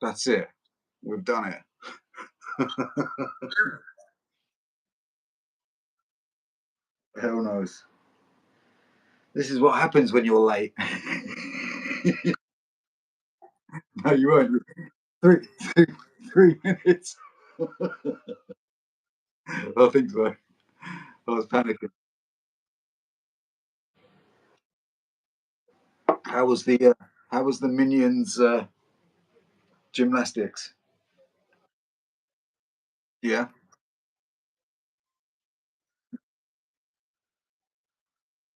That's it. We've done it. Hell knows. This is what happens when you're late. No, you weren't. Three minutes. I think so. I was panicking. How was the Minions gymnastics? Yeah.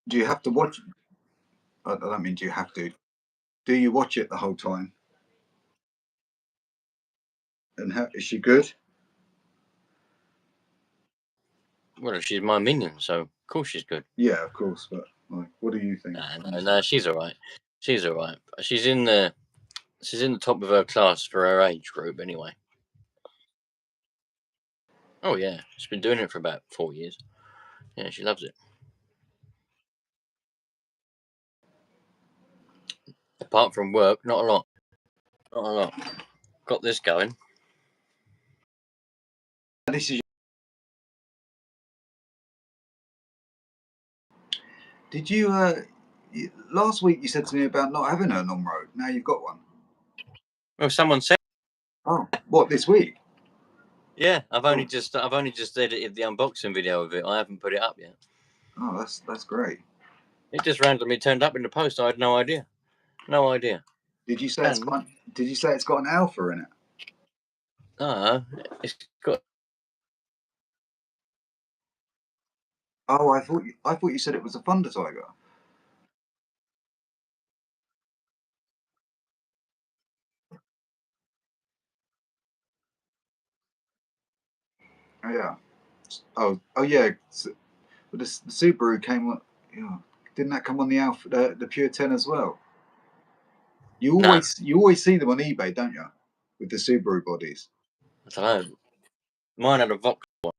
Do you have to watch? I don't mean do you have to. Do you watch it the whole time? And how is she good? Well, she's my minion, so of course she's good. Yeah, of course. But like, what do you think? No, she's all right. She's all right. She's in the top of her class for her age group, anyway. Oh yeah, she's been doing it for about 4 years. Yeah, she loves it. Apart from work, not a lot. Not a lot. Got this going. This is. Did you? Last week you said to me about not having a non-road. Now you've got one. Well, someone said. Oh, what this week? Yeah, I've only just edited the unboxing video of it. I haven't put it up yet. Oh, that's great. It just randomly turned up in the post. I had no idea. No idea. Did you say it's got an alpha in it? It's got. Oh, I thought you said it was a Thunder Tiger. Oh yeah. Oh yeah. But the Subaru came on. Yeah, didn't that come on the Alpha, the Pure 10 as well? You always see them on eBay, don't you? With the Subaru bodies. I don't know. Mine had a Vauxhall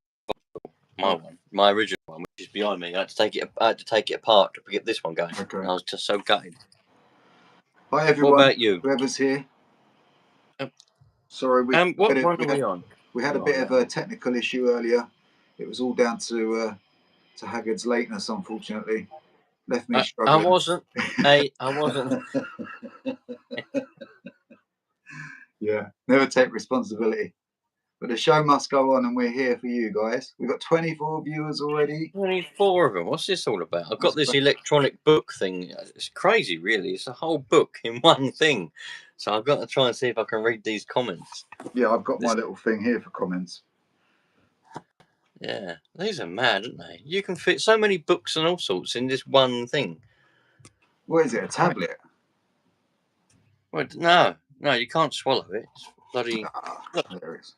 one. My original one, which is behind me. I had to take it apart to get this one going. Okay. I was just so gutted. Hi everyone. What about you? Whoever's here. Sorry, what one are we on? We had a bit of a technical issue earlier. It was all down to Haggard's lateness, unfortunately. Left me struggling. I wasn't. Yeah, never take responsibility. But the show must go on, and we're here for you guys. We've got 24 viewers already. 24 of them. What's this all about? I've got this electronic book thing. It's crazy, really. It's a whole book in one thing. So I've got to try and see if I can read these comments. Yeah, I've got my little thing here for comments. Yeah, these are mad, aren't they? You can fit so many books and all sorts in this one thing. What is it, a tablet? Well, no, you can't swallow it. It's bloody... Hilarious.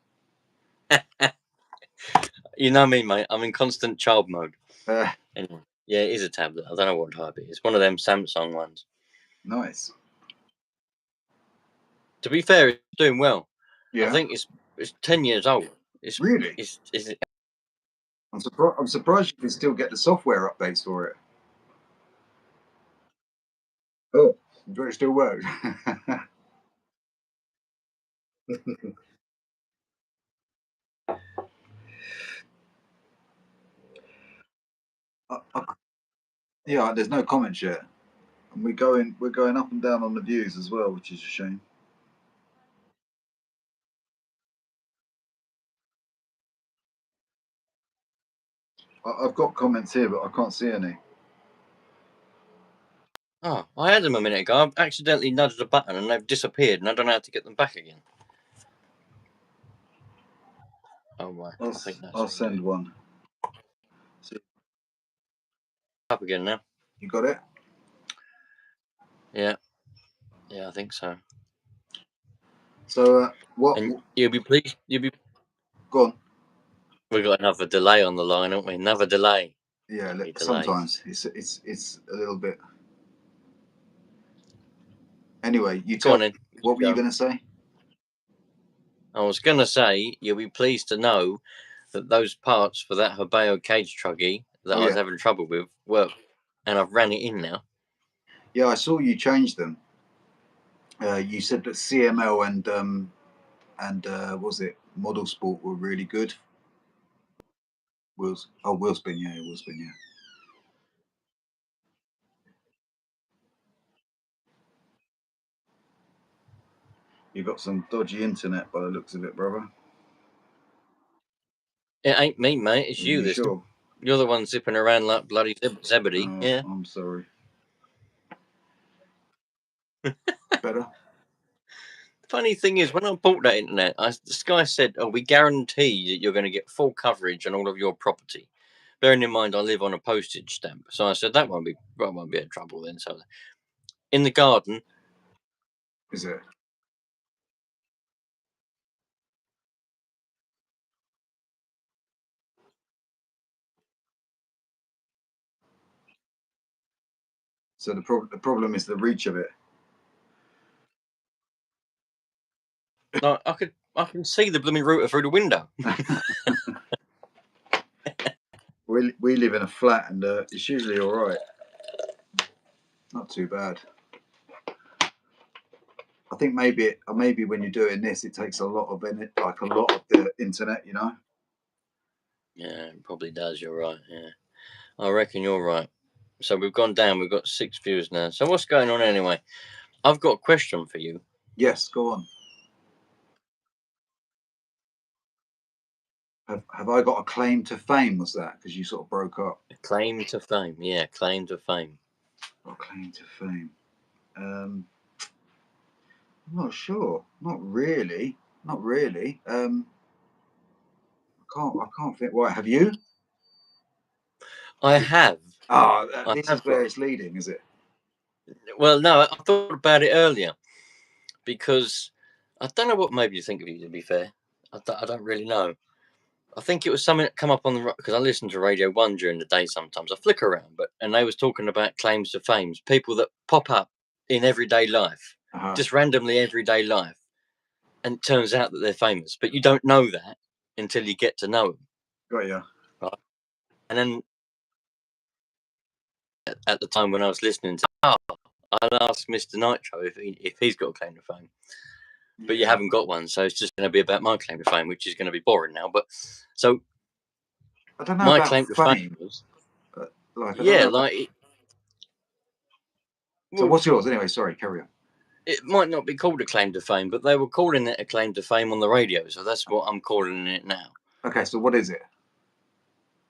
You know me, mate. I'm in constant child mode. Anyway. Yeah, it is a tablet. I don't know what type it is. One of them Samsung ones. Nice. To be fair, it's doing well. Yeah. I think it's 10 years old. It's really? I'm surprised you can still get the software updates for it. Oh, it still works. Yeah, there's no comments yet, and we're going up and down on the views as well, which is a shame. I've got comments here, but I can't see any. Oh, I had them a minute ago. I accidentally nudged a button and they've disappeared, and I don't know how to get them back again. Oh my! I'll send one. Up again now. You got it? Yeah, I think so. So what? And you'll be pleased. Go on. We've got another delay on the line, haven't we? Another delay. Yeah, sometimes it's a little bit. Anyway, you tell me. What were you going to say? I was going to say you'll be pleased to know that those parts for that Hobeo cage truggy that I was having trouble with work, and I've ran it in now. Yeah, I saw you change them. You said that CML and and was it Model Sport were really good. Wheelspin, yeah. You got some dodgy internet by the looks of it, brother. It ain't me, mate. It's you. Sure? You're the one zipping around like bloody Zebedee. Oh, yeah. I'm sorry. Better. Funny thing is, when I bought that internet, this guy said, "Oh, we guarantee that you're going to get full coverage on all of your property." Bearing in mind, I live on a postage stamp, so I said that won't be a trouble then. So, in the garden, is it? So the problem is the reach of it. No, I can see the blooming router through the window. we live in a flat, and it's usually all right. Not too bad. I think maybe when you're doing this, it takes a lot of the internet, you know. Yeah, it probably does. You're right. Yeah, I reckon you're right. So we've gone down. We've got 6 views now. So what's going on anyway? I've got a question for you. Yes, go on. Have I got a claim to fame? Was that because you sort of broke up? Claim to fame. Yeah, claim to fame. Got a claim to fame. I'm not sure. Not really. I can't think. Why? Have you? I have. This is where it's leading, is it? Well, no, I thought about it earlier because I don't know what made you think of you, to be fair. I don't really know. I think it was something that come up on the, because I listen to Radio 1 during the day sometimes. I flick around, and they was talking about claims to fame, people that pop up in everyday life, just randomly everyday life. And it turns out that they're famous, but you don't know that until you get to know them. Got you. Right. And then at the time when I was listening to, I'd ask Mr. Nitro if he's got a claim to fame. But you haven't got one, so it's just going to be about my claim to fame, which is going to be boring now. But so I don't know my about claim to fame was, but so what's yours anyway? Sorry, carry on. It might not be called a claim to fame, but they were calling it a claim to fame on the radio, so that's what I'm calling it now. Okay, so what is it?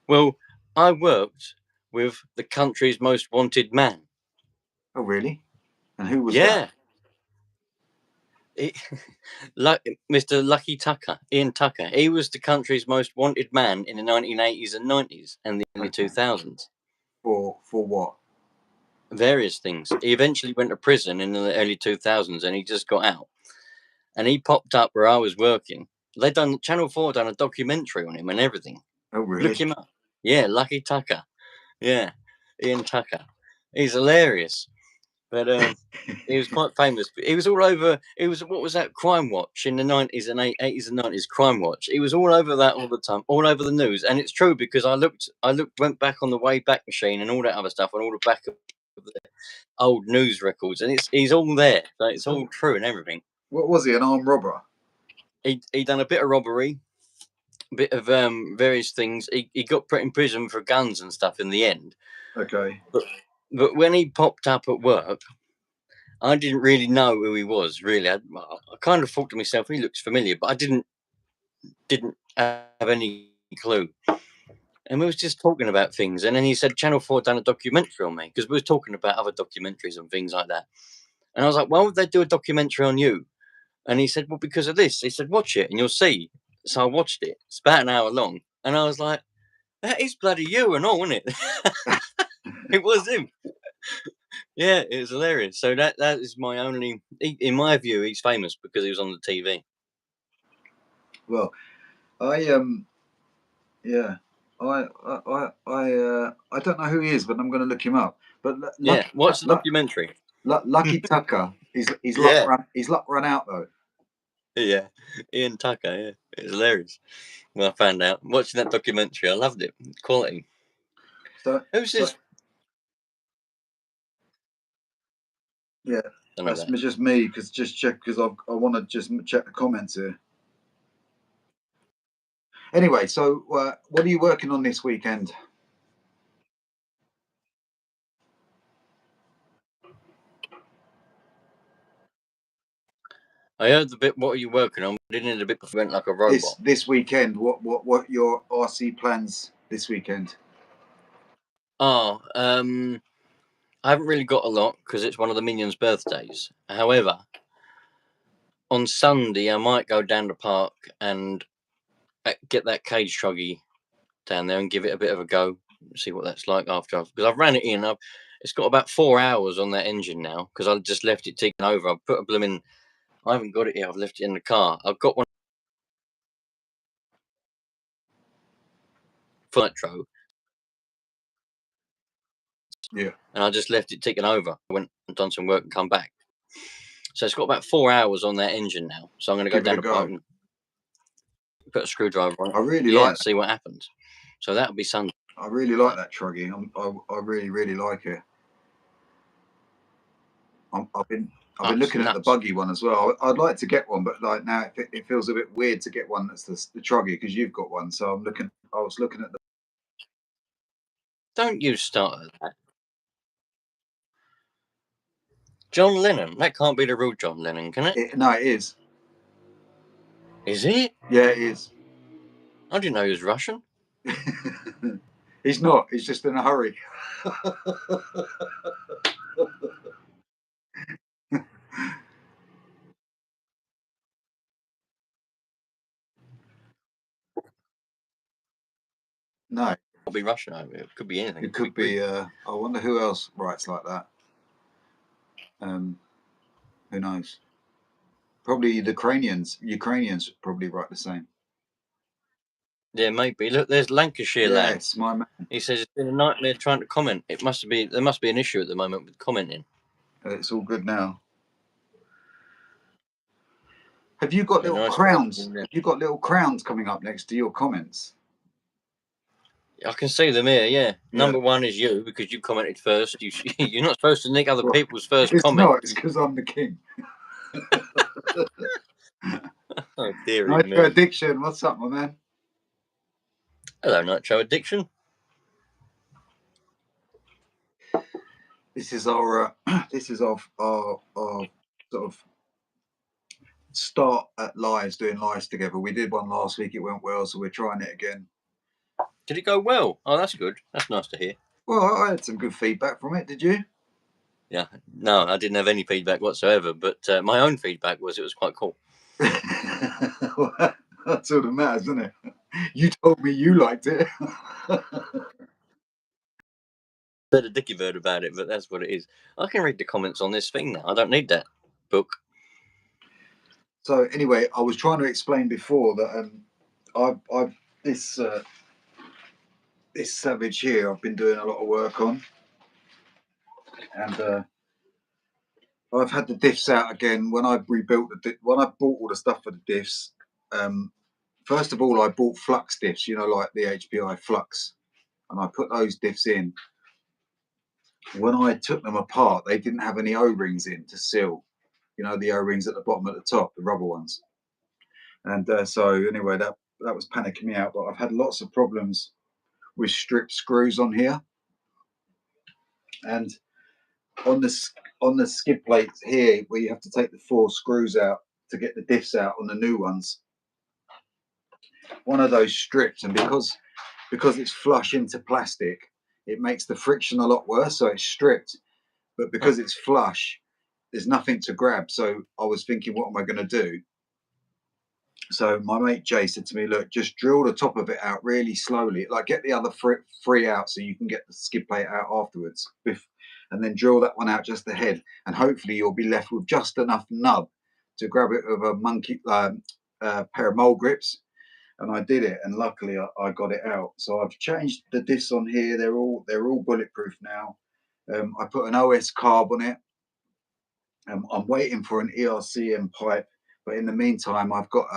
Well, I worked with the country's most wanted man. Oh, really? And who was that? Mr. Lucky Tucker, Ian Tucker. He was the country's most wanted man in the 1980s and 90s and the early 2000s. For what? Various things. He eventually went to prison in the early 2000s and he just got out. And he popped up where I was working. Channel 4 done a documentary on him and everything. Oh, really? Look him up. Yeah, Lucky Tucker. Yeah, Ian Tucker. He's hilarious. But he was quite famous. He was all over. What was that? Crime Watch in the 90s and 80s and 90s. Crime Watch. He was all over that all the time, all over the news. And it's true because I went back on the Wayback Machine and all that other stuff, and all the back of the old news records, and he's all there. So it's all true and everything. What was he? An armed robber? He done a bit of robbery, a bit of various things. He got put in prison for guns and stuff in the end. Okay. But when he popped up at work, I didn't really know who he was. Really, I kind of thought to myself, he looks familiar, but I didn't have any clue. And we was just talking about things, and then he said Channel 4 done a documentary on me because we were talking about other documentaries and things like that. And I was like, why would they do a documentary on you? And he said, well, because of this. He said, watch it and you'll see. So I watched it. It's about an hour long, and I was like, that is bloody you and all, isn't it? It was him. Yeah, it was hilarious. So that is my only. In my view, he's famous because he was on the TV. Well, I don't know who he is, but I'm going to look him up. But watch the documentary. Lucky Tucker, he's luck run out though. Yeah, Ian Tucker. Yeah, it's hilarious. Well, I found out watching that documentary. I loved it. Quality. So who's this? Yeah, that's just me because I want to just check the comments here. Anyway, so what are you working on this weekend? I heard the bit. What are you working on? Didn't it a bit before went like a robot? This weekend, what your RC plans this weekend? Oh, I haven't really got a lot because it's one of the Minions' birthdays. However, on Sunday I might go down the park and get that cage truggy down there and give it a bit of a go, see what that's like after because I've ran it in. It's got about 4 hours on that engine now because I just left it ticking over. I've put a blooming. I haven't got it here. I've left it in the car. I've got one for Nitro. Yeah. And I just left it ticking over. I went and done some work and come back. So it's got about 4 hours on that engine now. So I'm going to go down the park and put a screwdriver on it. I really like and see what happens. So that'll be Sunday. I really like that truggy. I really like it. I've been looking at the buggy one as well. I'd like to get one, but like now it feels a bit weird to get one that's the truggy because you've got one. So I was looking at the. Don't you start at that. John Lennon. That can't be the real John Lennon, can it? No, it is. Is it? Yeah, it is. I didn't know he was Russian. He's not. He's just in a hurry. No. It could be Russian over here. It could be anything. It could be. I wonder who else writes like that. Who knows? Probably the Ukrainians probably write the same. Yeah, maybe. Look, there's Lancashire lad. Yes, my man. He says it's been a nightmare trying to comment. There must be an issue at the moment with commenting. It's all good now. Have you got little crowns? Have you got little crowns coming up next to your comments? I can see them here, yeah. Number one is you, because you commented first. You're not supposed to nick other people's first comment. It's because I'm the king. Oh, dear. Nitro Addiction, what's up, my man? Hello, Nitro Addiction. This is our sort of start at doing lives together. We did one last week, it went well, so we're trying it again. Did it go well? Oh, that's good. That's nice to hear. Well, I had some good feedback from it. Did you? Yeah. No, I didn't have any feedback whatsoever, but my own feedback was it was quite cool. Well, that's all that matters, isn't it? You told me you liked it. Said a dicky bird about it, but that's what it is. I can read the comments on this thing now. I don't need that book. So anyway, I was trying to explain before that I've this Savage here I've been doing a lot of work on, and I've had the diffs out again. When I rebuilt when I bought all the stuff for the diffs, first of all I bought flux diffs, like the HPI flux, and I put those diffs in. When I took them apart, they didn't have any O-rings in to seal, the O-rings at the bottom at the top, the rubber ones. And so anyway, that was panicking me out. But I've had lots of problems with strip screws on here, and on the skid plates here, where you have to take the 4 screws out to get the diffs out on the new ones. One of those strips, and because it's flush into plastic, it makes the friction a lot worse. So it's stripped, but because it's flush, there's nothing to grab. So I was thinking, what am I going to do? So my mate Jay said to me, look, just drill the top of it out really slowly, like get the other 3 out so you can get the skid plate out afterwards, and then drill that one out just ahead, and hopefully you'll be left with just enough nub to grab it with a monkey pair of mole grips. And I did it, and luckily I got it out. So I've changed the diffs on here. They're all bulletproof now. I put an OS carb on it. I'm waiting for an ERCM pipe. But in the meantime, I've got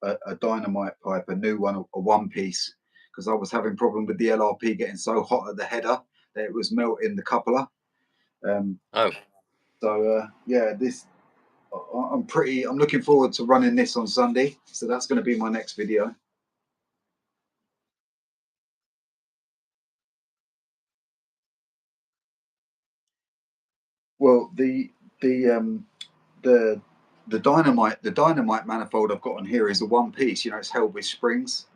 a dynamite pipe, a new one, a 1-piece, because I was having problem with the LRP getting so hot at the header that it was melting the coupler. So yeah, I'm looking forward to running this on Sunday. So that's going to be my next video. Well, the dynamite manifold I've got on here is a one piece. You know, it's held with springs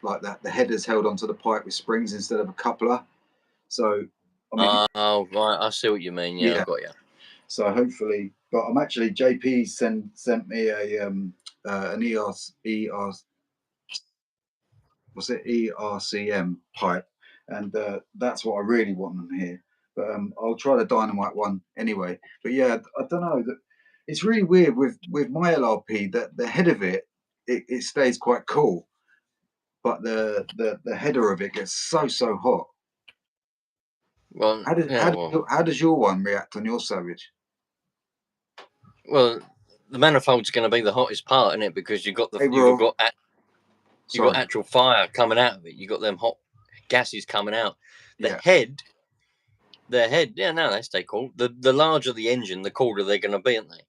like that. The header's held onto the pipe with springs instead of a coupler. So, I mean, oh right, I see what you mean. Yeah, I got you. So hopefully, but I'm actually JP sent me an ERCM pipe, and that's what I really want on here. But I'll try the dynamite one anyway. But yeah, I don't know. It's really weird with my LRP that the head of it stays quite cool, but the header of it gets so hot. Well, how does your one react on your Savage? Well, the manifold's going to be the hottest part in it because you've got actual fire coming out of it. You got them hot gases coming out. The head, yeah, no, they stay cool. The larger the engine, the cooler they're going to be, aren't they?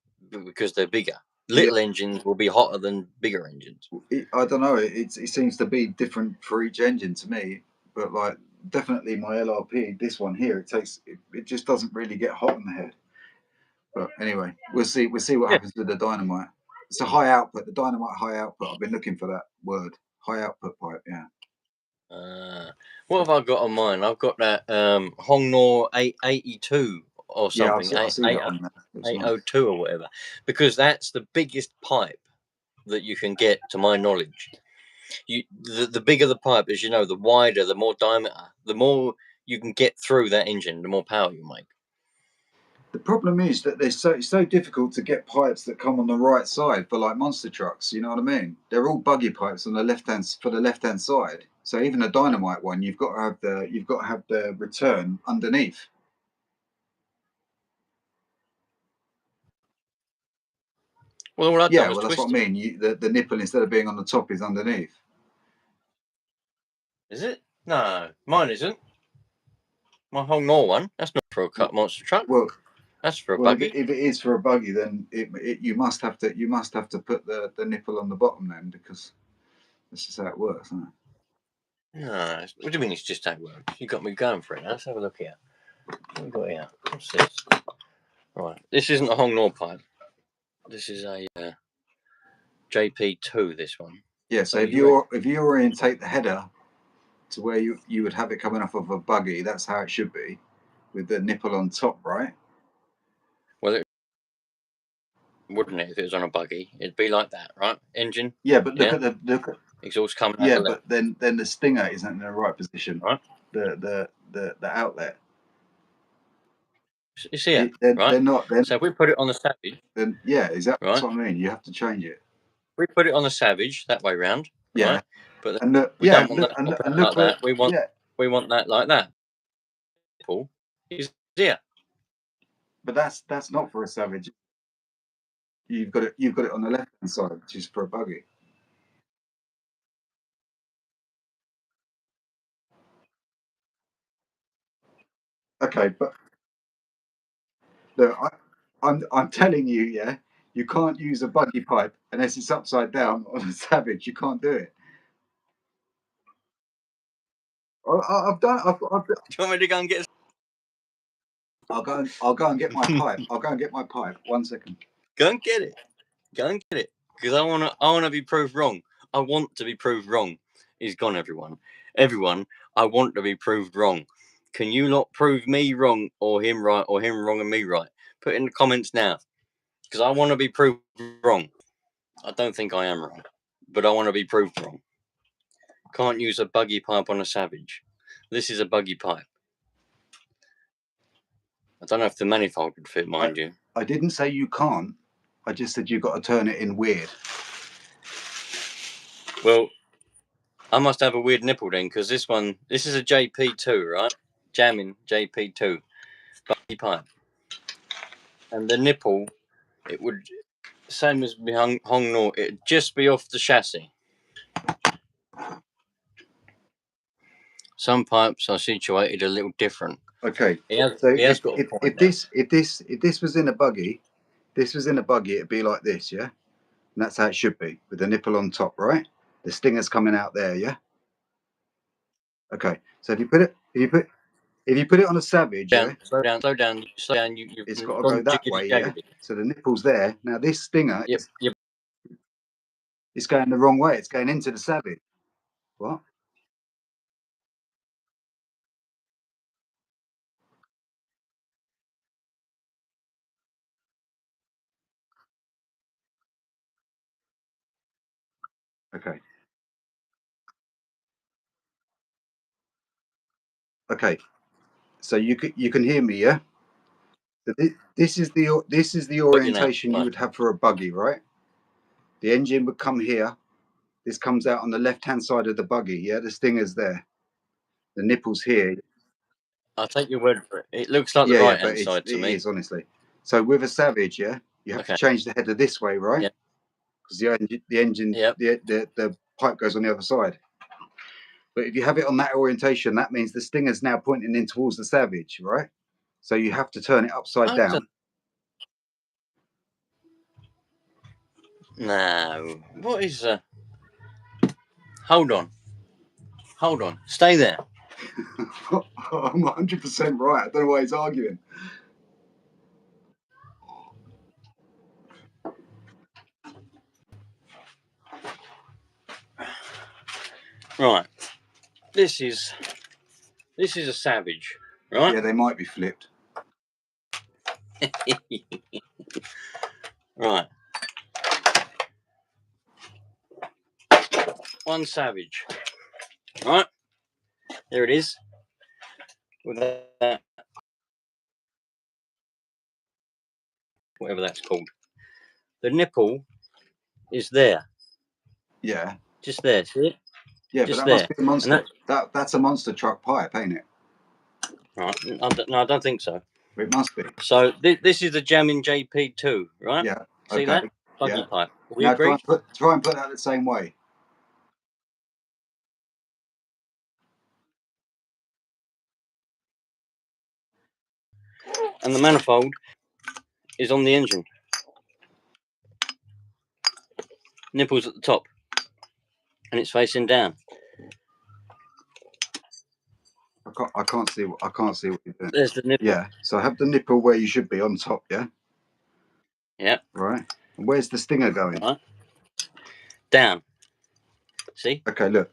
Because they're bigger. Little engines will be hotter than bigger engines. I don't know. It seems to be different for each engine to me, but like definitely my LRP, this one here, it just doesn't really get hot in the head. But anyway, we'll see what happens with the dynamite. It's a high output. The dynamite high output. I've been looking for that word. High output pipe. Yeah. What have I got on mine? I've got that Hongnor 882 or something. Yeah, I see that on there. 802 or whatever, because that's the biggest pipe that you can get, to my knowledge. The bigger the pipe, as you know, the wider, the more diameter, the more you can get through that engine, the more power you make. The problem is that it's so difficult to get pipes that come on the right side for like monster trucks. You know what I mean? They're all buggy pipes on the left hand side. So even a dynamite one, you've got to have the return underneath. Well, that's what I mean. The nipple, instead of being on the top, is underneath. Is it? No, mine isn't. My Hongnor one. That's not for a monster truck. Well, that's for a buggy. If it is for a buggy, then you must have to put the nipple on the bottom then, because this is how it works, isn't it? No, what do you mean it's just how it works? You got me going for it. Let's have a look here. What we got here? What's this? Right, this isn't a Hongnor pipe. This is a JP2. This one. Yeah. So if you orientate the header to where you would have it coming off of a buggy, that's how it should be, with the nipple on top, right? Well, wouldn't it, if it was on a buggy? It'd be like that, right? Engine. Yeah, but look at exhaust coming out. Yeah, but then the stinger isn't in the right position. Right. The outlet. It's here, right? They're not. So if we put it on the Savage, then yeah, exactly. Right. That's what I mean. You have to change it. We put it on the Savage that way round. Yeah. Right? But we don't want that like that. We want that like that. Paul is here. But that's not for a Savage. You've got it on the left hand side, which is for a buggy. Okay, but look, I'm telling you, yeah, you can't use a buggy pipe unless it's upside down on a Savage. You can't do it. I've done. Do you want me to go and get? I'll go and get my pipe. I'll go and get my pipe. 1 second. Go and get it. Go and get it, because I wanna be proved wrong. I want to be proved wrong. He's gone, everyone. I want to be proved wrong. Can you not prove me wrong or him right, or him wrong and me right? Put it in the comments now, because I want to be proved wrong. I don't think I am wrong, but I want to be proved wrong. Can't use a buggy pipe on a Savage. This is a buggy pipe. I don't know if the manifold would fit, mind you. I didn't say you can't. I just said you've got to turn it in weird. Well, I must have a weird nipple then, because this is a JP2, right? Jamming JP2 buggy pipe. And the nipple, it would, same as Hongnor, it'd just be off the chassis. Some pipes are situated a little different. Okay. If this was in a buggy, it'd be like this, yeah? And that's how it should be, with the nipple on top, right? The stinger's coming out there, yeah? Okay. So if you put If you put it on a Savage, slow down. it's got to go that way, yeah. So the nipple's there. Now this Stinger, it's going the wrong way. It's going into the Savage. What? Okay. Okay. So you can hear me, yeah. So this is the orientation you would have for a buggy, right? The engine would come here. This comes out on the left-hand side of the buggy, yeah. The Stinger's there. The nipple's here. I'll take your word for it. It looks like the right-hand side to me. It is, honestly. So with a Savage, yeah, you have to change the header this way, right? Because the engine, the pipe goes on the other side. But if you have it on that orientation, that means the Stinger's now pointing in towards the Savage, right? So you have to turn it upside down. No. What is Hold on. Stay there. I'm 100% right. I don't know why he's arguing. Right. This is a Savage, right? Yeah, they might be flipped. Right. One Savage. Right. There it is. With that, whatever that's called. The nipple is there. Yeah. Just there, see it? Yeah, just but that there. must be a monster. That's a monster truck pipe, ain't it? Right. No, I don't think so. It must be. So this is the Jamming JP2, right? Yeah. See that? Buggy pipe. We now agree? try and put that the same way. And the manifold is on the engine. Nipples at the top. And it's facing down. I can't see what you're doing. There's the nipple. Yeah. So I have the nipple where you should be on top, yeah? Yeah. Right. And where's the Stinger going? Right. Down. See? Okay, look.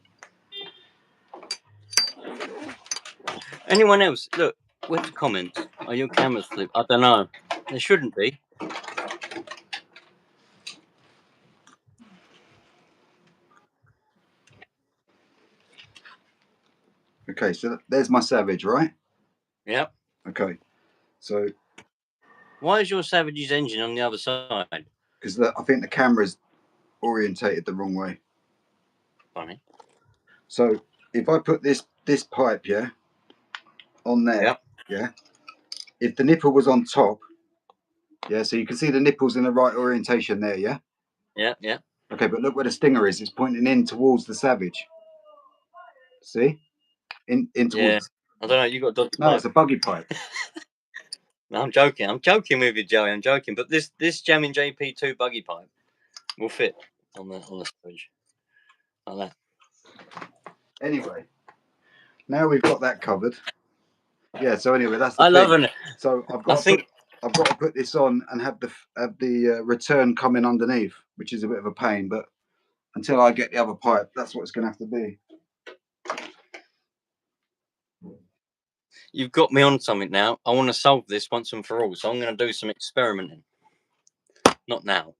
Anyone else? Look, where's the comments? Are your cameras flipped? I don't know. They shouldn't be. Okay, so there's my Savage, right? Yep. Okay. So why is your Savage's engine on the other side? Because I think the camera's orientated the wrong way. Funny. So if I put this pipe, yeah, on there, yep. yeah, if the nipple was on top, yeah, so you can see the nipple's in the right orientation there, yeah? Yeah, yeah. Okay, but look where the Stinger is. It's pointing in towards the Savage. See? In towards. Yeah. I don't know. You got dodgy No, pipe. it's a buggy pipe. No, I'm joking. I'm joking with you, Joey. I'm joking. But this Jamming JP2 buggy pipe will fit on the Savage like that. Anyway, now we've got that covered. Yeah. So anyway, that's the I thing. love it. So I've got to put this on and have the return coming underneath, which is a bit of a pain. But until I get the other pipe, that's what it's going to have to be. You've got me on something now. I want to solve this once and for all. So I'm going to do some experimenting. Not now.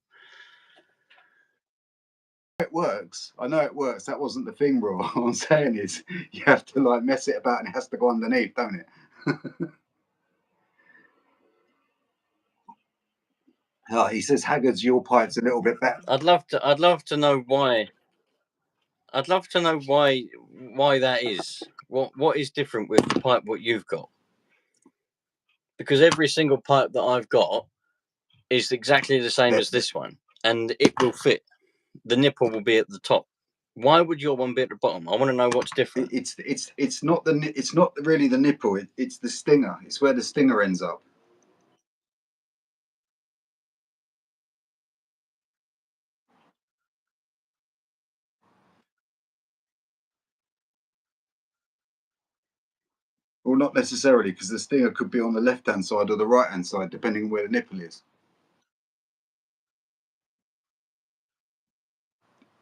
It works. I know it works. That wasn't the thing, bro. What I'm saying is you have to like mess it about and it has to go underneath, don't it? He says Haggard's your pipe's a little bit better. I'd love to know why. I'd love to know why that is. What is different with the pipe what you've got? Because every single pipe that I've got is exactly the same as this one, and it will fit. The nipple will be at the top. Why would your one be at the bottom? I want to know what's different. It's not really the nipple. It's the Stinger. It's where the Stinger ends up. Well, not necessarily, because the stinger could be on the left-hand side or the right-hand side, depending on where the nipple is.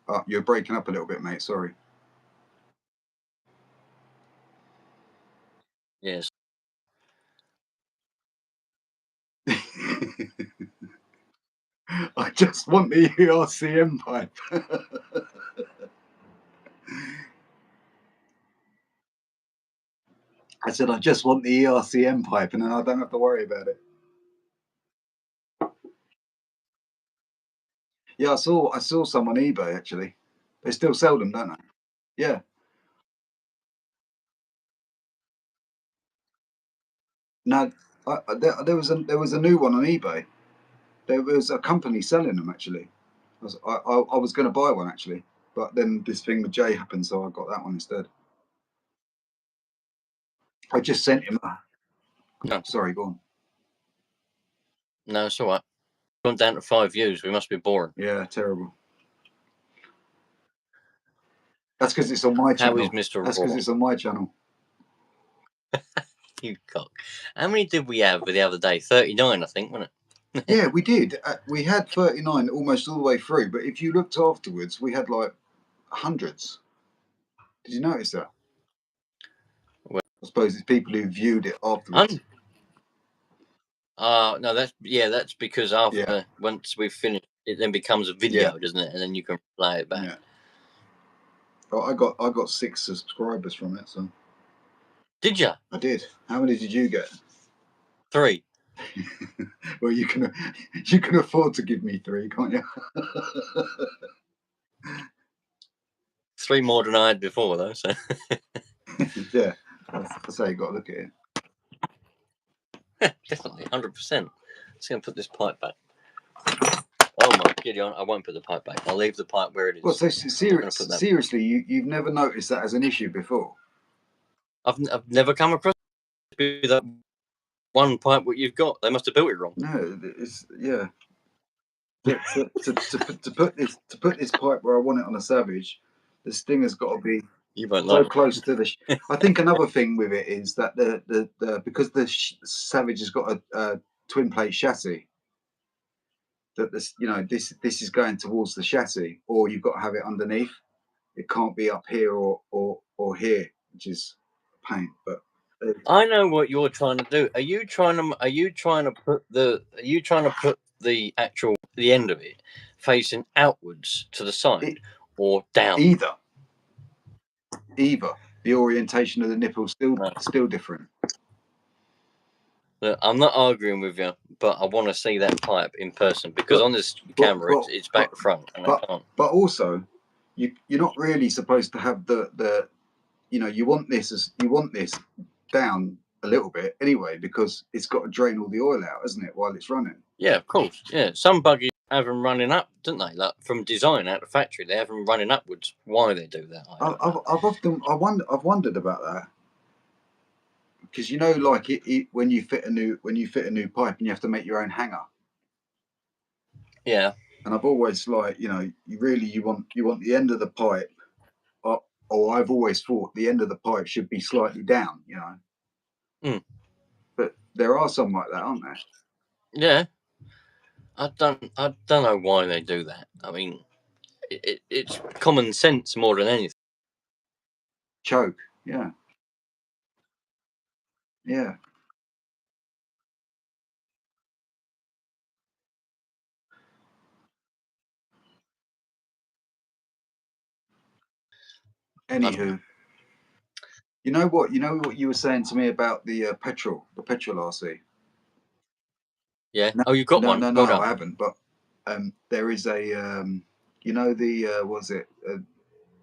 Oh, you're breaking up a little bit, mate. Sorry. Yes. I just want the ERCM pipe. I said, I just want the ERCM pipe, and then I don't have to worry about it. Yeah, I saw some on eBay actually. They still sell them, don't they? Yeah. No, there was a new one on eBay. There was a company selling them actually. I was going to buy one actually, but then this thing with Jay happened, so I got that one instead. I just sent him. No. Sorry, go on. No, it's all right. Gone down to 5 views. We must be boring. Yeah, terrible. That's because it's on my channel. How is Mr. That's Raw? because it's on my channel. You cock. How many did we have the other day? 39, I think, wasn't it? Yeah, we did. We had 39 almost all the way through, but if you looked afterwards, we had like hundreds. Did you notice that? Well, I suppose it's people who viewed it afterwards. No, that's because after once we've finished, it then becomes a video, doesn't it? And then you can play it back. Yeah. Oh, I got 6 subscribers from it. So. Did you? I did. How many did you get? 3. Well, you can afford to give me 3, can't you? 3 more than I had before, though. So. Yeah, that's how you got to look at it. Definitely, 100%. Just going to put this pipe back. Oh my, Gideon, I won't put the pipe back. I'll leave the pipe where it is. Well, so seriously, you've never noticed that as an issue before? I've never come across that one pipe what you've got. They must have built it wrong. No, it's to put this pipe where I want it on a Savage, the stinger's got to be so close to the. I think another thing with it is that the because the Savage has got a twin plate chassis. That this is going towards the chassis, or you've got to have it underneath. It can't be up here or here, which is a pain. But I know what you're trying to do. Are you trying to put the actual end of it facing outwards to the side or down? Either. The orientation of the nipple still different. Look, I'm not arguing with you, but I want to see that pipe in person because on this camera it's back to front, and I can't. But also, you're not really supposed to have the you want this down a little bit anyway, because it's got to drain all the oil out, isn't it, while it's running? Yeah, of course. Yeah, some buggies have them running up, don't they? Like from design out the factory, they have them running upwards. Why they do that? I've wondered about that. Because like when you fit a new pipe and you have to make your own hanger. Yeah. And I've always you want the end of the pipe, or I've always thought the end of the pipe should be slightly down, But there are some like that, aren't there? Yeah. I don't know why they do that. I mean, it's common sense more than anything. Choke, yeah. Yeah. Anywho, you know what you were saying to me about the petrol RC? Yeah. No, you got one? No, I haven't. But there is a was it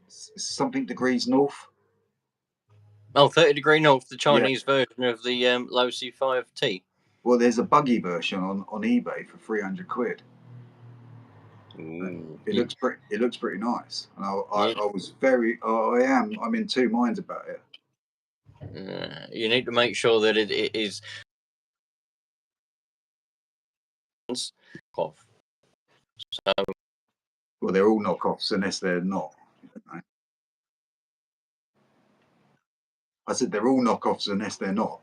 something degrees north? Oh, 30 degree north, the Chinese version of the low C5T. Well, there's a buggy version on eBay for 300 quid. It looks pretty nice, and I was I'm in two minds about it. You need to make sure that it is off. So, well, they're all knockoffs unless they're not. I said they're all knockoffs unless they're not,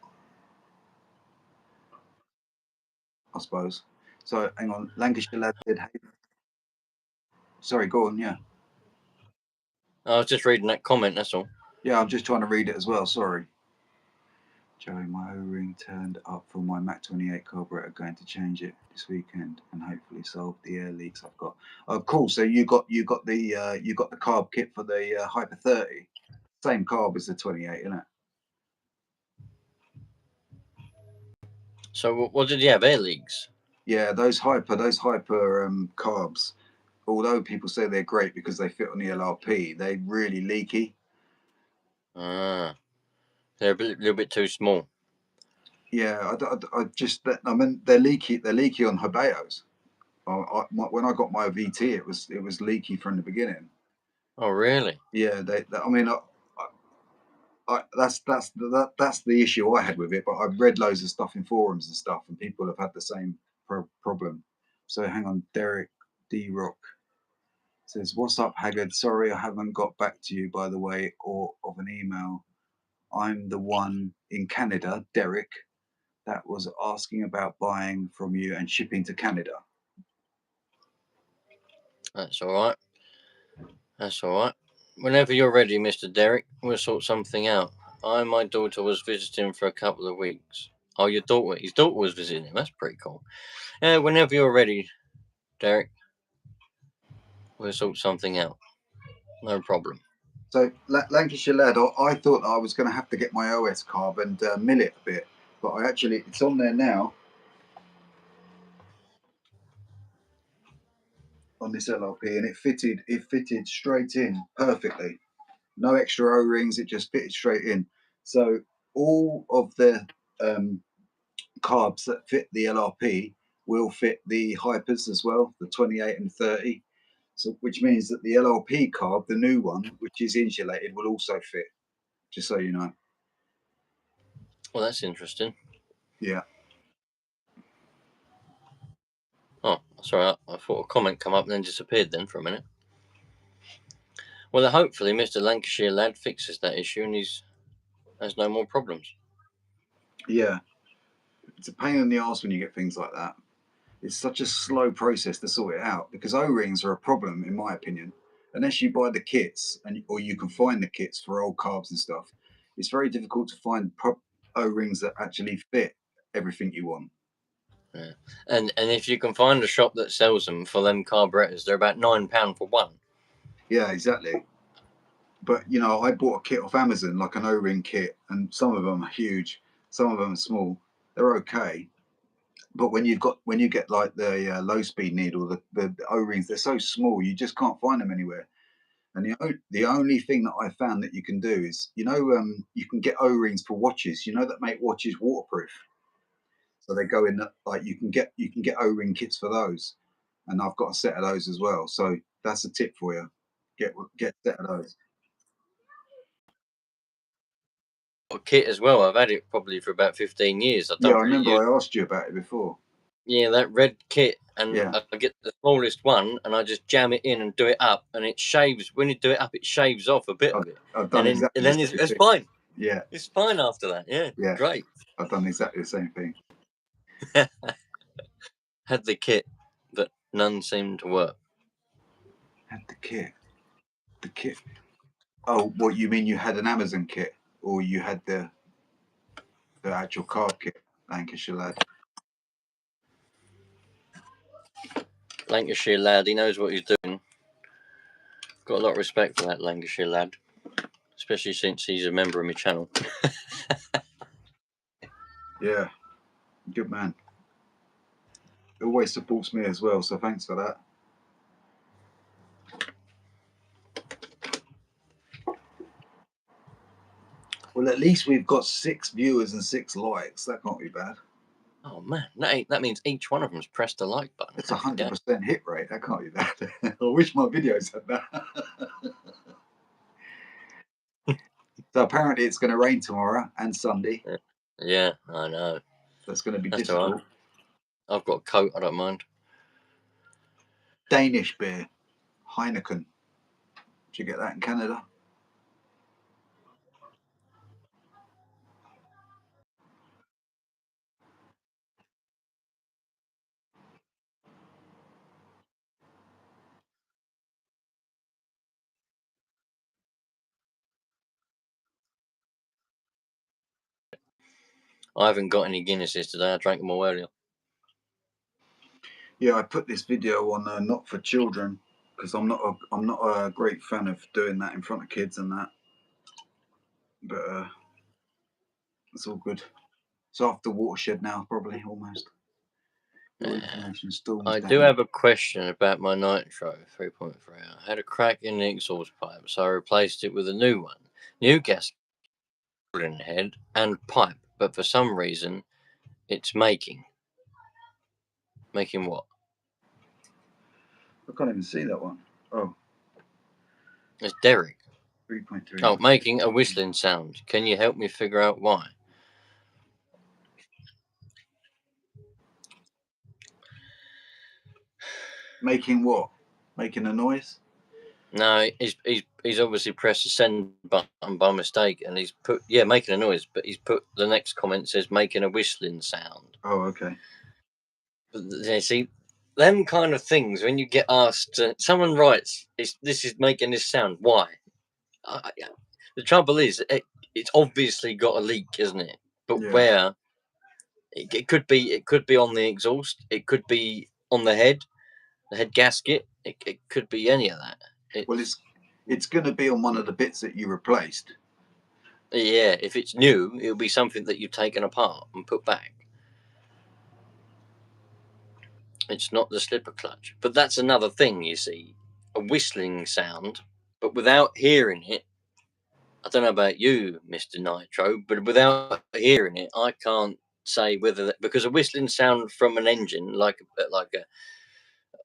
I suppose. So hang on, Lancashire lad said, hey, sorry, go on, yeah. I was just reading that comment, that's all. Yeah, I'm just trying to read it as well, sorry. Joey, my O-ring turned up for my Mac 28 carburetor, going to change it this weekend and hopefully solve the air leaks I've got. Oh, cool. So you got the carb kit for the Hyper 30. Same carb as the 28, isn't it? So what did you have? Air leaks? Yeah, those hyper carbs, although people say they're great because they fit on the LRP, they're really leaky. They're a little bit too small. Yeah, I mean they're leaky. They're leaky on Habayos. When I got my VT, it was leaky from the beginning. Oh, really? Yeah, I mean, that's the issue I had with it. But I've read loads of stuff in forums and stuff, and people have had the same problem. So hang on, Derek D Rock says, "What's up, Haggard? Sorry, I haven't got back to you, by the way, or of an email. I'm the one in Canada, Derek, that was asking about buying from you and shipping to Canada." That's all right. That's all right. Whenever you're ready, Mr. Derek, we'll sort something out. My daughter was visiting for a couple of weeks. Oh, his daughter was visiting him. That's pretty cool. Yeah, whenever you're ready, Derek, we'll sort something out. No problem. So Lancashire lad, I thought I was going to have to get my OS carb and mill it a bit, but it's on there now on this LRP, and it fitted straight in perfectly. No extra O-rings, it just fitted straight in. So all of the carbs that fit the LRP will fit the hypers as well, the 28 and 30. So which means that the LRP carb, the new one, which is insulated, will also fit. Just so you know. Well, that's interesting. Yeah. Oh, sorry. I thought a comment come up and then disappeared then for a minute. Well, hopefully Mr. Lancashire lad fixes that issue and has no more problems. Yeah. It's a pain in the arse when you get things like that. It's such a slow process to sort it out because O-rings are a problem, in my opinion. Unless you buy the kits or you can find the kits for old carbs and stuff, it's very difficult to find O-rings that actually fit everything you want. Yeah. And if you can find a shop that sells them for them carburetors, they're about £9 for one. Yeah, exactly. But I bought a kit off Amazon, like an O-ring kit, and some of them are huge, some of them are small. They're okay, but when you get like the low speed needle, the O-rings, they're so small you just can't find them anywhere. And the only thing that I found that you can do is you can get O-rings for watches, that make watches waterproof. So they go in like you can get O-ring kits for those, and I've got a set of those as well. So that's a tip for you. Get a set of those. A kit as well. I've had it probably for about 15 years. I remember I asked you about it before. Yeah, that red kit, and yeah. I get the smallest one, and I just jam it in and do it up, and it shaves. When you do it up, it shaves off a bit of it, I've done and then it's fine. Yeah, it's fine after that. Yeah, great. I've done exactly the same thing. Had the kit, but none seemed to work. Had the kit. Oh, what you mean? You had an Amazon kit, or you had the actual carb kit? Lancashire lad. Lancashire lad, he knows what he's doing. Got a lot of respect for that Lancashire lad, especially since he's a member of my channel. Yeah, good man. Always supports me as well, so thanks for that. Well, at least we've got 6 viewers and 6 likes. That can't be bad. Oh man, that means each one of them's pressed the like button. It's 100% hit rate. That can't be bad. I wish my videos had that. So apparently it's going to rain tomorrow and Sunday. Yeah, I know. That's going to be difficult. Right. I've got a coat. I don't mind. Danish beer, Heineken. Did you get that in Canada? I haven't got any Guinnesses today. I drank them all earlier. Yeah, I put this video on not for children because I'm not a great fan of doing that in front of kids and that. But it's all good. It's after Watershed now, probably almost. Your information storms I down. do have a question about my Nitro 3.3. I had a crack in the exhaust pipe, so I replaced it with a new one. New gasket in the head and pipe, but for some reason it's making what? I can't even see that one. Oh, It's Derek. 3.3. Oh, making a whistling sound. Can you help me figure out why? Making what? Making a noise? No, he's obviously pressed the send button by mistake, and he's put making a noise, but he's put the next comment says making a whistling sound. Oh, okay. But, see, them kind of things when you get asked, someone writes, "This is making this sound." Why? The trouble is, it's obviously got a leak, isn't it? But Yeah. where? It could be on the exhaust. It could be on the head gasket. It could be any of that. Well, it's going to be on one of the bits that you replaced. Yeah, if it's new, it'll be something that you've taken apart and put back. It's not the slipper clutch. But that's another thing, you see. A whistling sound, but without hearing it. I don't know about you, Mr. Nitro, but without hearing it, I can't say whether that, because a whistling sound from an engine, like a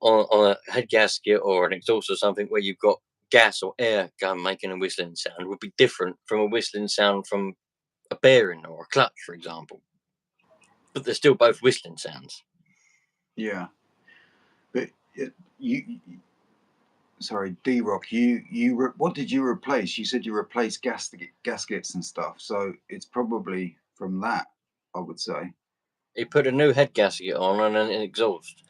on a head gasket or an exhaust or something where you've got gas or air gun making a whistling sound, would be different from a whistling sound from a bearing or a clutch, for example. But they're still both whistling sounds. Yeah, but sorry, D-Rock, what did you replace? You said you replaced gaskets and stuff, so it's probably from that, I would say. He put a new head gasket on and an exhaust.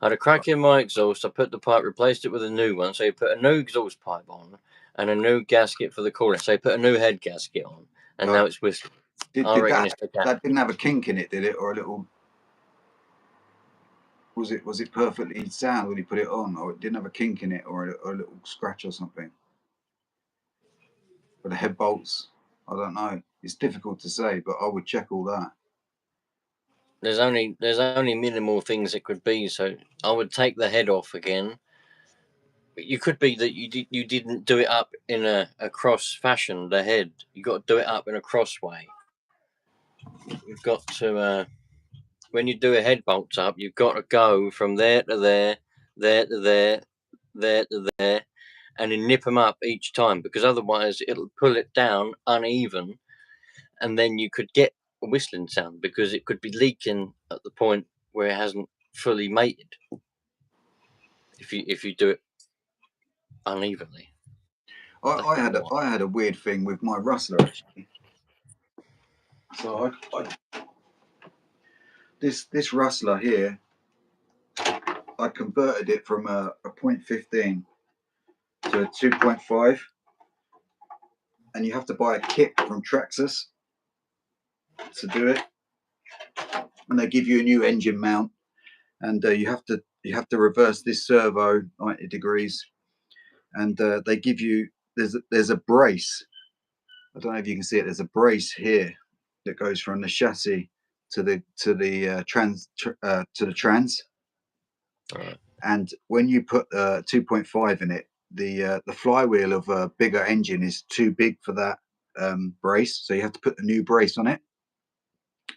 I had a crack in my exhaust. I put the pipe, replaced it with a new one. So he put a new exhaust pipe on and a new gasket for the coolant. So he put a new head gasket on, and now it's whistling. Did that didn't have a kink in it, did it, or a little? Was it perfectly sound when he put it on, or it didn't have a kink in it, or a little scratch or something? But the head bolts, I don't know. It's difficult to say, but I would check all that. There's only minimal things it could be. So I would take the head off again. You could be that you didn't do it up in a cross fashion. The head, you got to do it up in a cross way. You've got to when you do a head bolt up, you've got to go from there to there, there to there, there to there, and then nip them up each time, because otherwise it'll pull it down uneven, and then you could get a whistling sound because it could be leaking at the point where it hasn't fully mated. If you do it unevenly. I had a weird thing with my Rustler actually. So this Rustler here, I converted it from a 0.15 to a 2.5, and you have to buy a kit from Traxxas to do it, and they give you a new engine mount, and you have to reverse this servo 90 degrees, and they give you there's a brace. I don't know if you can see it. There's a brace here that goes from the chassis to the trans. Right. And when you put 2.5 in it, the flywheel of a bigger engine is too big for that brace, so you have to put the new brace on it.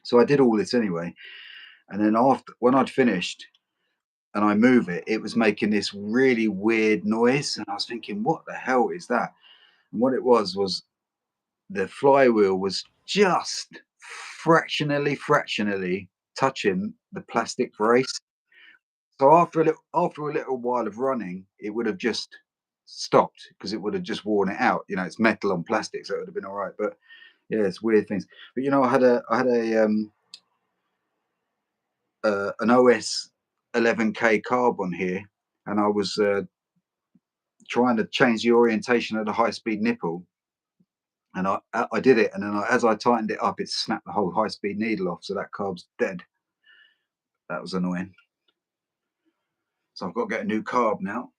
So I did all this anyway, and then when I'd finished and I move it, it was making this really weird noise, and I was thinking, what the hell is that? And what it was the flywheel was just fractionally touching the plastic brace. So after a little while of running, it would have just stopped because it would have just worn it out. You know, it's metal on plastic, so it would have been all right. But yeah, it's weird things. But you know, I had an OS 11K carb on here, and I was trying to change the orientation of the high-speed nipple, And I did it, and then as I tightened it up, it snapped the whole high-speed needle off, so that carb's dead. That was annoying. So I've got to get a new carb now.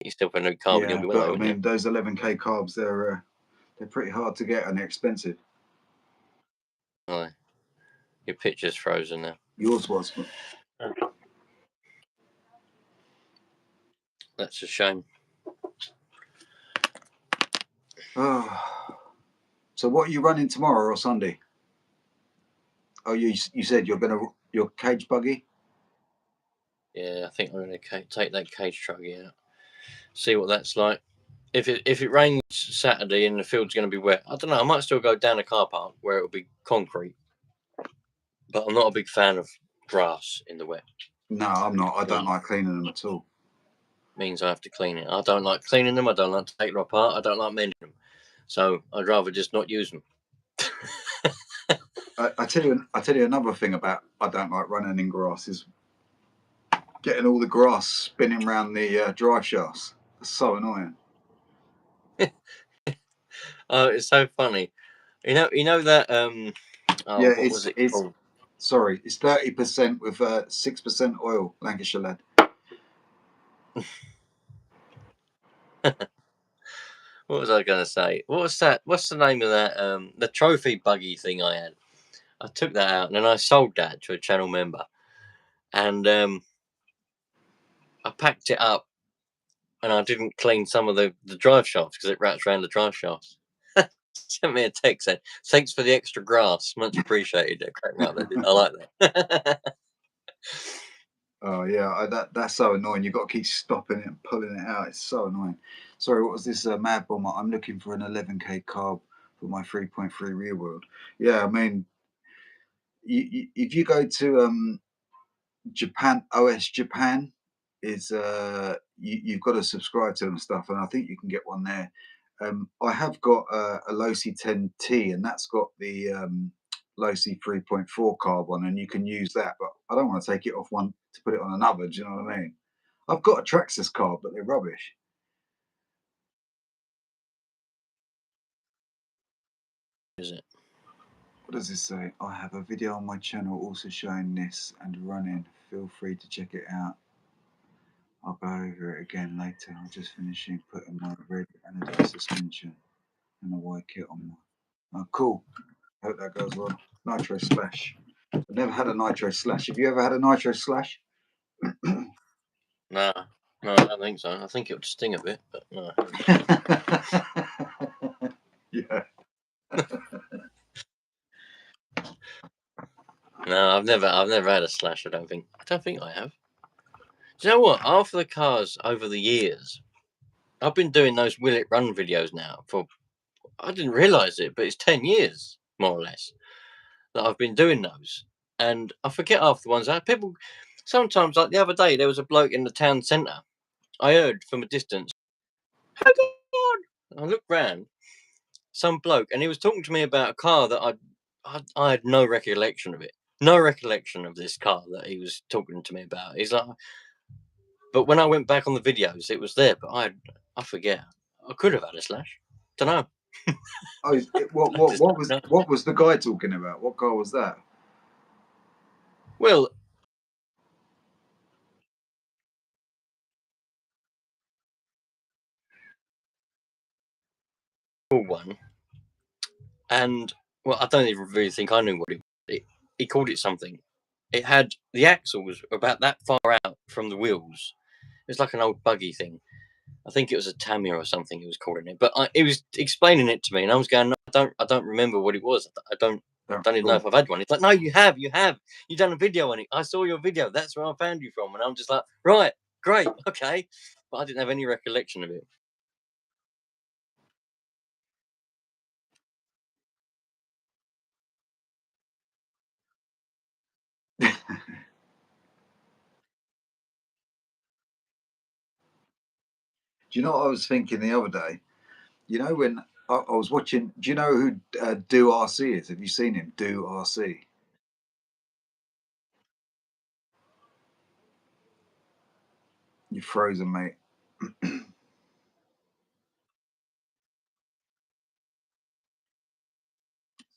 You still put a new carb in, Yeah, you'll be but well, I mean, those 11K carbs, they're pretty hard to get and they're expensive. Oh, your picture's frozen now. Yours was. That's a shame. Oh. So what are you running tomorrow or Sunday? Oh, you said your cage buggy? Yeah, I think I'm going to take that cage truck out. See what that's like. If it rains Saturday and the field's going to be wet, I don't know. I might still go down a car park where it'll be concrete. But I'm not a big fan of grass in the wet. No, I'm not. I don't like cleaning them at all. Means I have to clean it. I don't like cleaning them. I don't like to take them apart. I don't like mending them. So I'd rather just not use them. I tell you another thing about I don't like running in grass is getting all the grass spinning around the drive shafts. That's so annoying. Oh, it's so funny. You know that yeah, what was it called? Sorry, it's 30% with 6% oil, Lancashire lad. What was I going to say? What was that? What's the name of that? The trophy buggy thing I had. I took that out and then I sold that to a channel member, and I packed it up, and I didn't clean some of the drive shafts because it wraps around the drive shafts. Sent me a text saying, "Thanks for the extra grass, much appreciated." It cracked me up. I like that. Oh yeah, that's so annoying. You've got to keep stopping it and pulling it out. It's so annoying. Sorry, what was this Mad Bomber? I'm looking for an 11K carb for my 3.3 rear wheel. Yeah, I mean, if you go to Japan, OS Japan is you've got to subscribe to them and stuff, and I think you can get one there. I have got a Losi 10T, and that's got the Losi 3.4 carb on, and you can use that. But I don't want to take it off one to put it on another. Do you know what I mean? I've got a Traxxas carb, but they're rubbish. Is it? What does this say? I have a video on my channel also showing this and running. Feel free to check it out. I'll go over it again later. I'm just finishing putting my red anodized suspension and a white kit on my. Oh, cool. Hope that goes well. Nitro Slash. I've never had a Nitro Slash. Have you ever had a Nitro Slash? No, I don't think so. I think it would sting a bit, but no. Yeah. No, I've never had a Slash. I don't think I have. Do you know what? After the cars over the years, I've been doing those Will It Run videos now for. I didn't realise it, but it's 10 years more or less that I've been doing those, and I forget half the ones. People sometimes, like the other day, there was a bloke in the town centre. I heard from a distance, "Hang on!" I looked round, some bloke, and he was talking to me about a car that I had no recollection of it. No recollection of this car that he was talking to me about. He's like, but when I went back on the videos, it was there, but I forget. I could have had a Slash. Don't know. Oh, what was the guy talking about? What car was that? Well, one, and well, I don't even really think I knew what he called it something. It had the axles about that far out from the wheels. It's like an old buggy thing. I think it was a Tamiya or something he was calling it. But he was explaining it to me, and I was going, no, I don't remember what it was. I don't even know if I've had one. It's like, no, you have. You've done a video on it. I saw your video. That's where I found you from. And I'm just like, right, great, okay. But I didn't have any recollection of it. Do you know what I was thinking the other day? You know when I was watching. Do you know who Do RC is? Have you seen him? Do RC. You're frozen, mate.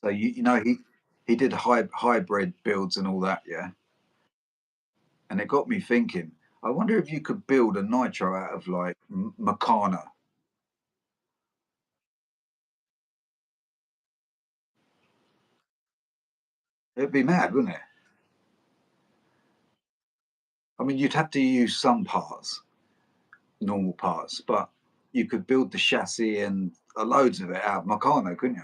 So you know he did hybrid builds and all that, yeah. And it got me thinking. I wonder if you could build a nitro out of like Meccano. It'd be mad, wouldn't it? I mean, you'd have to use some parts, normal parts, but you could build the chassis and loads of it out of Meccano, couldn't you?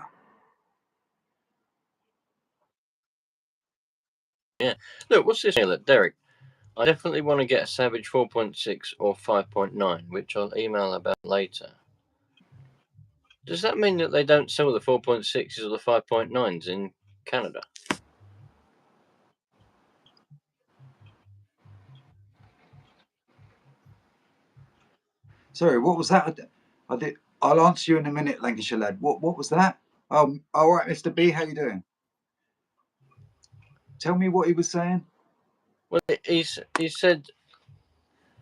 Yeah. Look, what's this here? Look, Derek. I definitely want to get a Savage 4.6 or 5.9, which I'll email about later. Does that mean that they don't sell the 4.6s or the 5.9s in Canada? Sorry, what was that? I did. I'll answer you in a minute, Lancashire lad. What was that? All right, Mr. B, how you doing? Tell me what he was saying. Well, he said,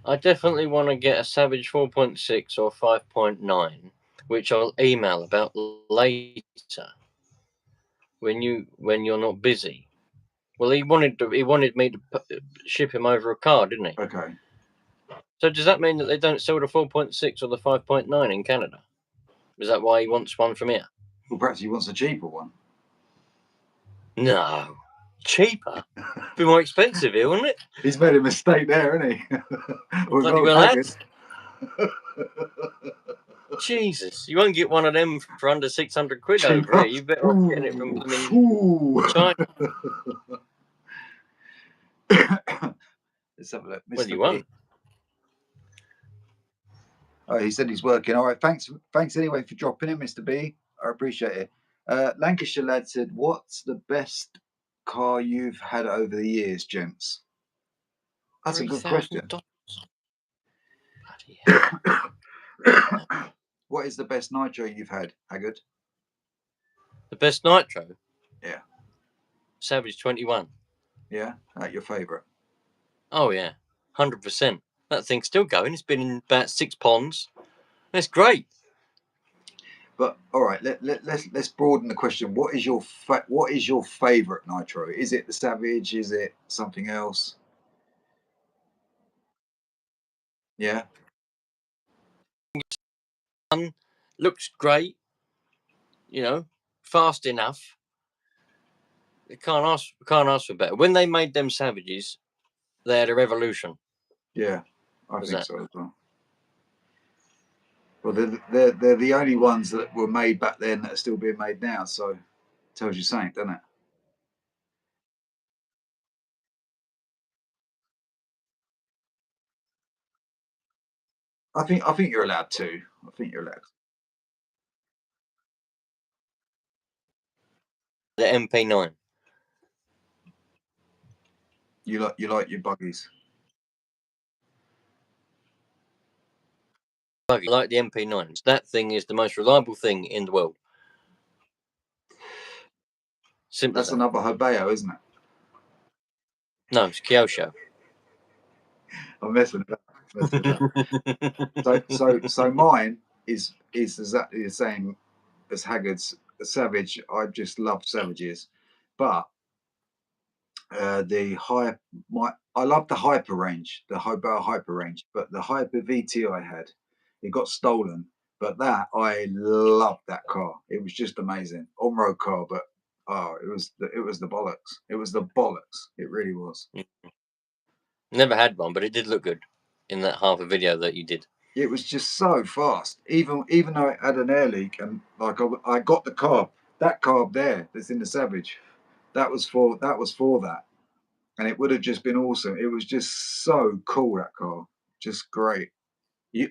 I definitely want to get a Savage 4.6 or 5.9, which I'll email about later when you're not busy. Well, he wanted me to ship him over a car, didn't he? Okay. So does that mean that they don't sell the 4.6 or the 5.9 in Canada? Is that why he wants one from here? Well, perhaps he wants a cheaper one. No, cheaper. Be more expensive here, wouldn't it? He's made a mistake there, hasn't he? With Bloody old well Haggard. has. Jesus, you won't get one of them for under 600 quid over Cheaper. here. You better off getting it from Ooh. China. Let's have a look. Well, Mr. you B. won't. Oh, he said he's working. All right. Thanks anyway for dropping in, Mr. B. I appreciate it. Lancashire lad said, "What's the best car you've had over the years, gents?" That's a good question. $3,000. Bloody hell. What is the best nitro you've had, Haggard? The best nitro? Yeah. Savage 21. Yeah, your favourite. Oh, yeah. 100%. That thing's still going. It's been in about 6 ponds. That's great. But all right, let's broaden the question. What is your favourite nitro? Is it the Savage? Is it something else? Yeah. Looks great. Fast enough. You can't ask for better. When they made them Savages, they had a revolution. Yeah, I Was think that? so as well. Well, they're the only ones that were made back then that are still being made now. So, tells you something, doesn't it? I think you're allowed to. I think you're allowed. The MP9. You like your buggies. Buggy, like the MP9s. That thing is the most reliable thing in the world. Simple as That's that. another Hobeo, isn't it? No, it's Kyosho. I'm messing it up. So mine is exactly the same as Haggard's Savage. I just love Savages, but I love the Hyper range, the Hobel Hyper range, but the Hyper VT I had, it got stolen. But that I loved that car. It was just amazing, on-road car. But it was the bollocks. It was the bollocks. It really was. Never had one, but it did look good in that half a video that you did. It was just so fast. Even though it had an air leak, and like I got the carb, that carb there that's in the Savage, that was for that, and it would have just been awesome. It was just so cool, that car, just great. You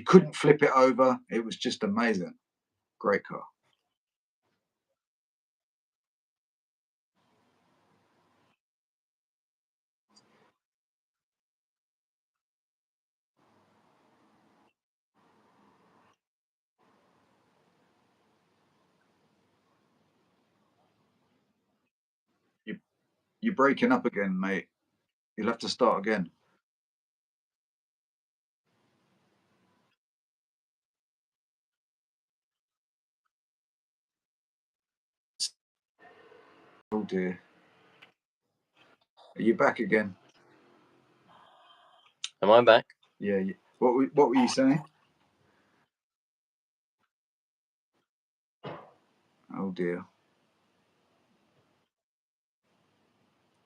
couldn't flip it over. It was just amazing. Great car. You're breaking up again, mate. You'll have to start again. Oh dear. Are you back again? Am I back? Yeah. What were you saying? Oh dear.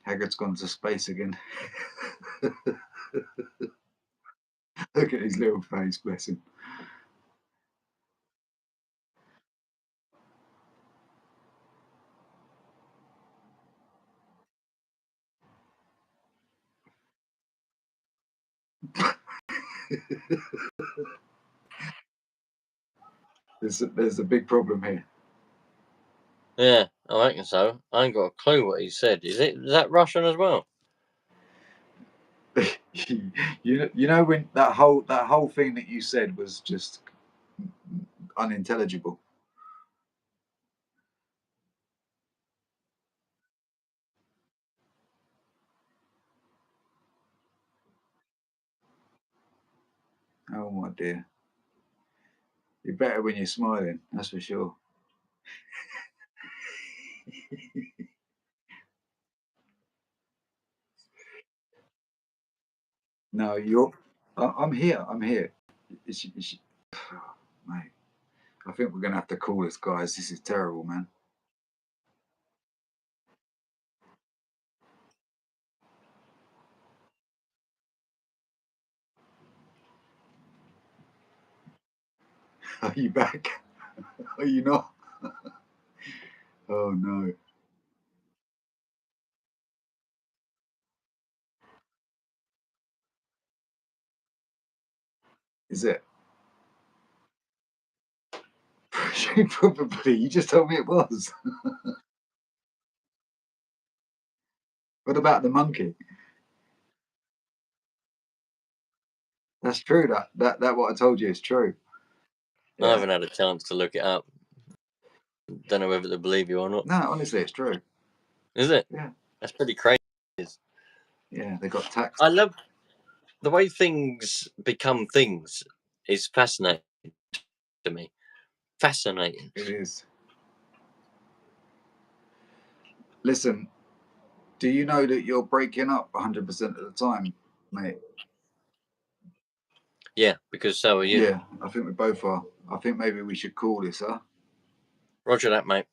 Haggard's gone to space again. Look at his little face, bless him. There's a big problem here. Yeah, I reckon so. I ain't got a clue what he said. Is that Russian as well? you know when that whole thing that you said was just unintelligible. Oh my dear. You're better when you're smiling, that's for sure. No, I'm here. I'm here. Mate, I think we're gonna have to call this, guys. This is terrible, man. Are you back? Are you not? Oh no. Is it? Probably. You just told me it was. What about the monkey? That's true. That what I told you is true. I haven't had a chance to look it up. Don't know whether to believe you or not. No, honestly, it's true. Is it? Yeah. That's pretty crazy. Yeah, they got taxed. I love the way things become things. Is fascinating to me. Fascinating. It is. Listen, do you know that you're breaking up 100% of the time, mate? Yeah, because so are you. Yeah, I think we both are. I think maybe we should call this, huh? Roger that, mate.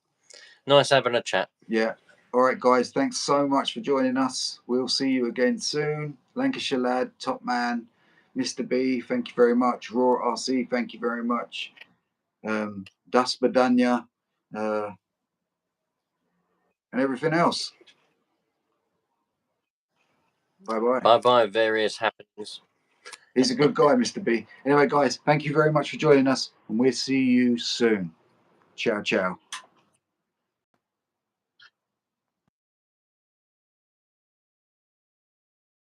Nice having a chat. Yeah. All right, guys. Thanks so much for joining us. We'll see you again soon. Lancashire Lad, Top Man, Mr. B, thank you very much. Raw RC, thank you very much. Das Badanya, and everything else. Bye-bye. Bye-bye, various happenings. He's a good guy, Mr. B. Anyway, guys, thank you very much for joining us, and we'll see you soon. Ciao, ciao.